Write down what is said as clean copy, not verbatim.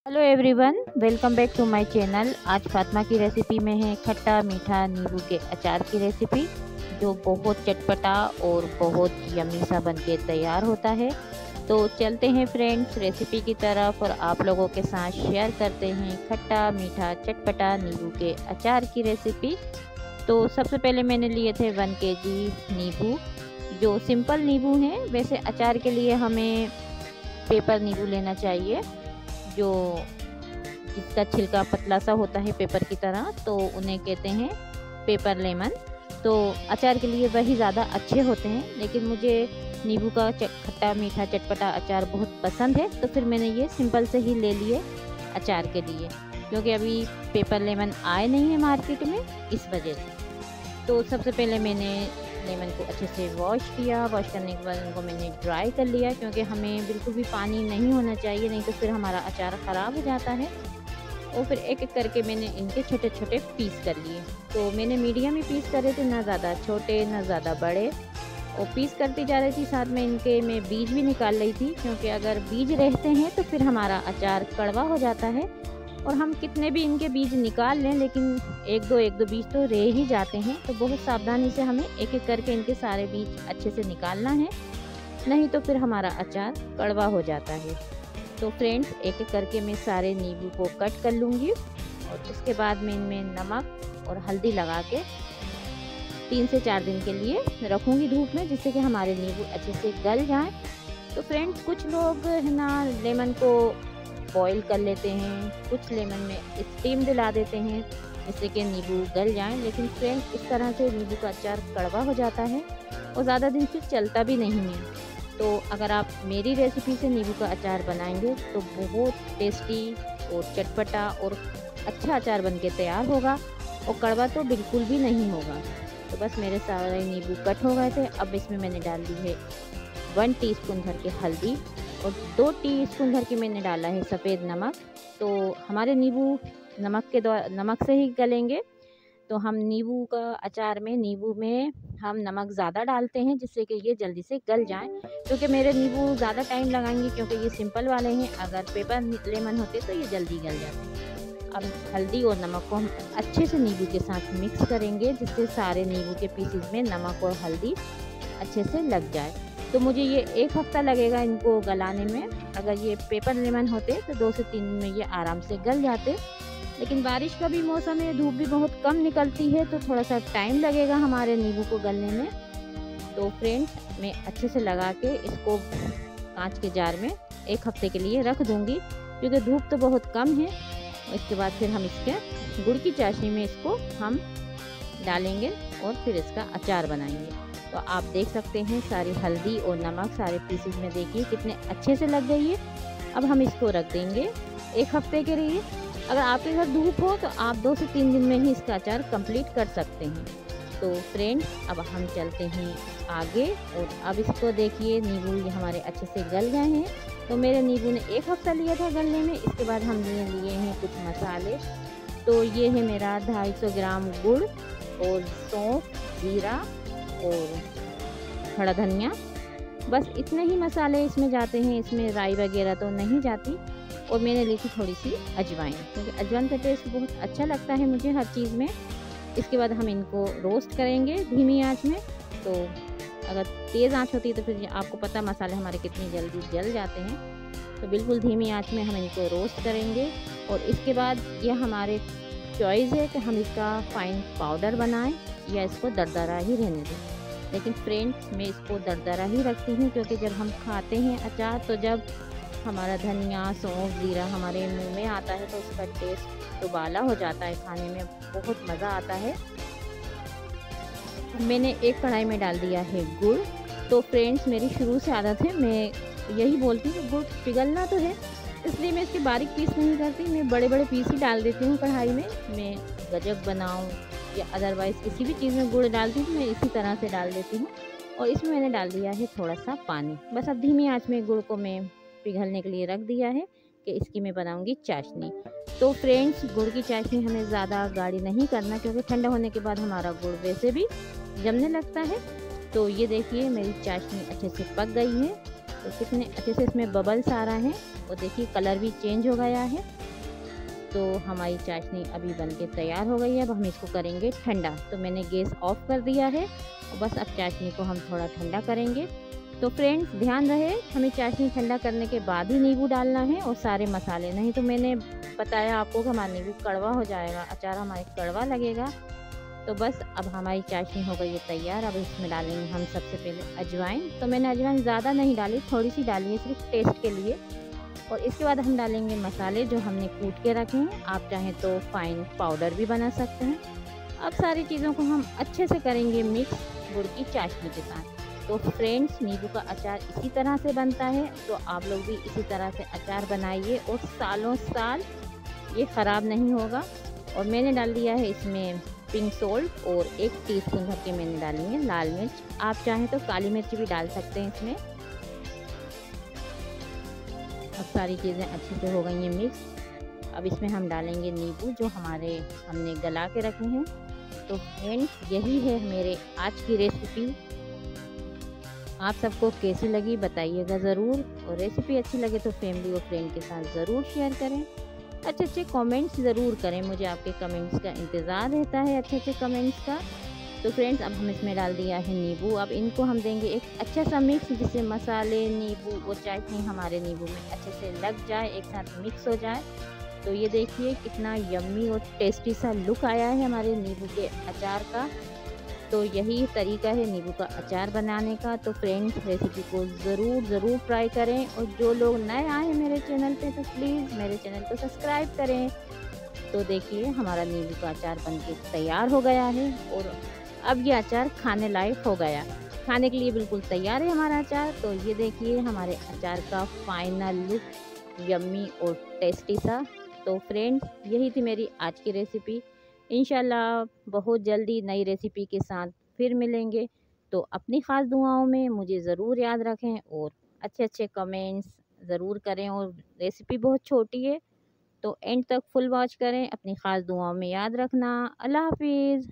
Hello everyone, welcome back to my channel. आज फातिमा की recipe में है खट्टा मीठा नींबू के अचार की रेसिपी, जो बहुत चटपटा और बहुत यम्मी सा बनके तैयार होता है। तो चलते हैं फ्रेंड्स रेसिपी की तरफ और आप लोगों के साथ शेयर करते हैं खट्टा मीठा चटपटा नींबू के अचार की रेसिपी। तो सबसे पहले मैंने लिए थे 1 केजी नींबू, जो सिंपल नींबू हैं। वैसे अचार के लिए हमें पेपर नींबू लेना चाहिए, जो जिसका छिलका पतला सा होता है पेपर की तरह, तो उन्हें कहते हैं पेपर लेमन। तो अचार के लिए वही ज़्यादा अच्छे होते हैं, लेकिन मुझे नींबू का खट्टा मीठा चटपटा अचार बहुत पसंद है, तो फिर मैंने ये सिंपल से ही ले लिए अचार के लिए, क्योंकि अभी पेपर लेमन आए नहीं है मार्केट में, इस वजह से। तो सबसे पहले मैंने लेमन को अच्छे से वॉश किया। वॉश करने के बाद इनको मैंने ड्राई कर लिया, क्योंकि हमें बिल्कुल भी पानी नहीं होना चाहिए, नहीं तो फिर हमारा अचार ख़राब हो जाता है। और फिर एक एक करके मैंने इनके छोटे छोटे पीस कर लिए। तो मैंने मीडियम ही पीस करे थे, ना ज़्यादा छोटे ना ज़्यादा बड़े। और पीस करती जा रही थी, साथ में इनके मैं बीज भी निकाल रही थी, क्योंकि अगर बीज रहते हैं तो फिर हमारा अचार कड़वा हो जाता है। और हम कितने भी इनके बीज निकाल लें, लेकिन एक दो बीज तो रह ही जाते हैं। तो बहुत सावधानी से हमें एक एक करके इनके सारे बीज अच्छे से निकालना है, नहीं तो फिर हमारा अचार कड़वा हो जाता है। तो फ्रेंड्स एक एक करके मैं सारे नींबू को कट कर लूँगी, और उसके बाद मैं इनमें नमक और हल्दी लगा के 3 से 4 दिन के लिए रखूँगी धूप में, जिससे कि हमारे नींबू अच्छे से गल जाएं। तो फ्रेंड्स कुछ लोग है ना लेमन को बॉईल कर लेते हैं, कुछ लेमन में स्टीम दिला देते हैं जिससे कि नींबू गल जाएं, लेकिन फ्रेंड्स इस तरह से नींबू का अचार कड़वा हो जाता है और ज़्यादा दिन फिर चलता भी नहीं है। तो अगर आप मेरी रेसिपी से नींबू का अचार बनाएंगे तो बहुत टेस्टी और चटपटा और अच्छा अचार बनके तैयार होगा, और कड़वा तो बिल्कुल भी नहीं होगा। तो बस मेरे सारे नींबू कट हो गए थे। अब इसमें मैंने डाल दी है 1 टीस्पून भर के हल्दी, और 2 टीस्पून भर के मैंने डाला है सफ़ेद नमक। तो हमारे नींबू नमक से ही गलेंगे। तो हम नींबू का अचार में नींबू में हम नमक ज़्यादा डालते हैं, जिससे कि ये जल्दी से गल जाएं, क्योंकि मेरे नींबू ज़्यादा टाइम लगाएंगे, क्योंकि ये सिंपल वाले हैं। अगर पेपर लेमन होते तो ये जल्दी गल जाते। अब हल्दी और नमक को हम अच्छे से नींबू के साथ मिक्स करेंगे, जिससे सारे नींबू के पीसेस में नमक और हल्दी अच्छे से लग जाए। तो मुझे ये 1 हफ्ता लगेगा इनको गलाने में। अगर ये पेपर लेमन होते तो 2 से 3 दिन में ये आराम से गल जाते, लेकिन बारिश का भी मौसम है, धूप भी बहुत कम निकलती है, तो थोड़ा सा टाइम लगेगा हमारे नींबू को गलने में। तो फ्रेंड्स मैं अच्छे से लगा के इसको कांच के जार में 1 हफ्ते के लिए रख दूँगी, क्योंकि धूप तो बहुत कम है। और इसके बाद फिर हम इसके गुड़ की चाशनी में इसको हम डालेंगे और फिर इसका अचार बनाएंगे। तो आप देख सकते हैं सारी हल्दी और नमक सारे पीसेस में देखिए कितने अच्छे से लग गई है। अब हम इसको रख देंगे 1 हफ्ते के लिए। अगर आपके घर धूप हो तो आप 2 से 3 दिन में ही इसका अचार कंप्लीट कर सकते हैं। तो फ्रेंड्स अब हम चलते हैं आगे, और अब इसको देखिए नींबू ये हमारे अच्छे से गल गए हैं। तो मेरे नींबू ने 1 हफ्ता लिया था गलने में। इसके बाद हमने लिए हैं कुछ मसाले। तो ये है मेरा 250 ग्राम गुड़ और सौंफ, जीरा और खड़ा धनिया। बस इतने ही मसाले इसमें जाते हैं, इसमें राई वगैरह तो नहीं जाती। और मैंने ली थी थोड़ी सी अजवाइन, क्योंकि अजवाइन का टेस्ट बहुत अच्छा लगता है मुझे हर चीज़ में। इसके बाद हम इनको रोस्ट करेंगे धीमी आंच में। तो अगर तेज़ आंच होती है तो फिर आपको पता मसाले हमारे कितनी जल्दी जल जाते हैं। तो बिल्कुल धीमी आंच में हम इनको रोस्ट करेंगे। और इसके बाद ये हमारे चॉइस है कि हम इसका फाइन पाउडर बनाएं या इसको दरदरा ही रहने दें। लेकिन फ्रेंड्स मैं इसको दरदरा ही रखती हूँ, क्योंकि जब हम खाते हैं अचार, तो जब हमारा धनिया सौंफ जीरा हमारे मुंह में आता है तो उसका टेस्ट दुबाला हो जाता है, खाने में बहुत मज़ा आता है। मैंने एक कढ़ाई में डाल दिया है गुड़। तो फ्रेंड्स मेरी शुरू से आदत है, मैं यही बोलती हूँ कि गुड़ पिघलना तो है, इसलिए मैं इसके बारीक पीस नहीं करती, मैं बड़े बड़े पीस ही डाल देती हूँ कढ़ाई में। मैं गजक बनाऊँ या अदरवाइज़ किसी भी चीज़ में गुड़ डालती हूँ, मैं इसी तरह से डाल देती हूँ। और इसमें मैंने डाल दिया है थोड़ा सा पानी। बस अब धीमी आंच में गुड़ को मैं पिघलने के लिए रख दिया है कि इसकी मैं बनाऊंगी चाशनी। तो फ्रेंड्स गुड़ की चाशनी हमें ज़्यादा गाढ़ी नहीं करना, क्योंकि ठंडा होने के बाद हमारा गुड़ वैसे भी जमने लगता है। तो ये देखिए मेरी चाशनी अच्छे से पक गई है। तो कितने अच्छे से इसमें बबल्स आ रहा है और देखिए कलर भी चेंज हो गया है। तो हमारी चाशनी अभी बनके तैयार हो गई है। अब हम इसको करेंगे ठंडा। तो मैंने गैस ऑफ कर दिया है और बस अब चाशनी को हम थोड़ा ठंडा करेंगे। तो फ्रेंड्स ध्यान रहे, हमें चाशनी ठंडा करने के बाद ही नींबू डालना है और सारे मसाले, नहीं तो मैंने बताया आपको कि हमारा नींबू कड़वा हो जाएगा, अचार हमारे कड़वा लगेगा। तो बस अब हमारी चाशनी हो गई है तैयार। अब इसमें डालेंगे हम सबसे पहले अजवाइन। तो मैंने अजवाइन ज़्यादा नहीं डाली, थोड़ी सी डाली है सिर्फ टेस्ट के लिए। और इसके बाद हम डालेंगे मसाले जो हमने कूट के रखे हैं। आप चाहें तो फाइन पाउडर भी बना सकते हैं। अब सारी चीज़ों को हम अच्छे से करेंगे मिक्स गुड़ की चाशनी के साथ। तो फ्रेंड्स नींबू का अचार इसी तरह से बनता है, तो आप लोग भी इसी तरह से अचार बनाइए और सालों साल ये ख़राब नहीं होगा। और मैंने डाल दिया है इसमें पिंक सोल्ट और 1 टीस्पून भर के मैंने डाली है लाल मिर्च। आप चाहें तो काली मिर्च भी डाल सकते हैं इसमें। अब सारी चीज़ें अच्छे से हो गई हैं मिक्स। अब इसमें हम डालेंगे नींबू जो हमने गला के रखे हैं। तो फ्रेंड्स यही है मेरे आज की रेसिपी। आप सबको कैसी लगी बताइएगा ज़रूर, और रेसिपी अच्छी लगे तो फैमिली और फ्रेंड के साथ ज़रूर शेयर करें। अच्छे अच्छे कमेंट्स ज़रूर करें, मुझे आपके कमेंट्स का इंतज़ार रहता है, अच्छे अच्छे कमेंट्स का। तो फ्रेंड्स अब हम इसमें डाल दिया है नींबू। अब इनको हम देंगे एक अच्छा सा मिक्स, जिससे मसाले नींबू और चाशनी हमारे नींबू में अच्छे से लग जाए, एक साथ मिक्स हो जाए। तो ये देखिए कितना यम्मी और टेस्टी सा लुक आया है हमारे नींबू के अचार का। तो यही तरीका है नींबू का अचार बनाने का। तो फ्रेंड्स रेसिपी को ज़रूर ट्राई करें, और जो लोग नए आए हैं मेरे चैनल पे तो प्लीज़ मेरे चैनल को सब्सक्राइब करें। तो देखिए हमारा नींबू का अचार बनके तैयार हो गया है, और अब ये अचार खाने लायक हो गया, खाने के लिए बिल्कुल तैयार है हमारा अचार। तो ये देखिए हमारे अचार का फाइनल लुक, यम्मी और टेस्टी सा। तो फ्रेंड्स यही थी मेरी आज की रेसिपी। इंशाल्लाह बहुत जल्दी नई रेसिपी के साथ फिर मिलेंगे। तो अपनी ख़ास दुआओं में मुझे ज़रूर याद रखें, और अच्छे अच्छे कमेंट्स ज़रूर करें। और रेसिपी बहुत छोटी है तो एंड तक फुल वॉच करें। अपनी ख़ास दुआओं में याद रखना। अल्लाह हाफिज़।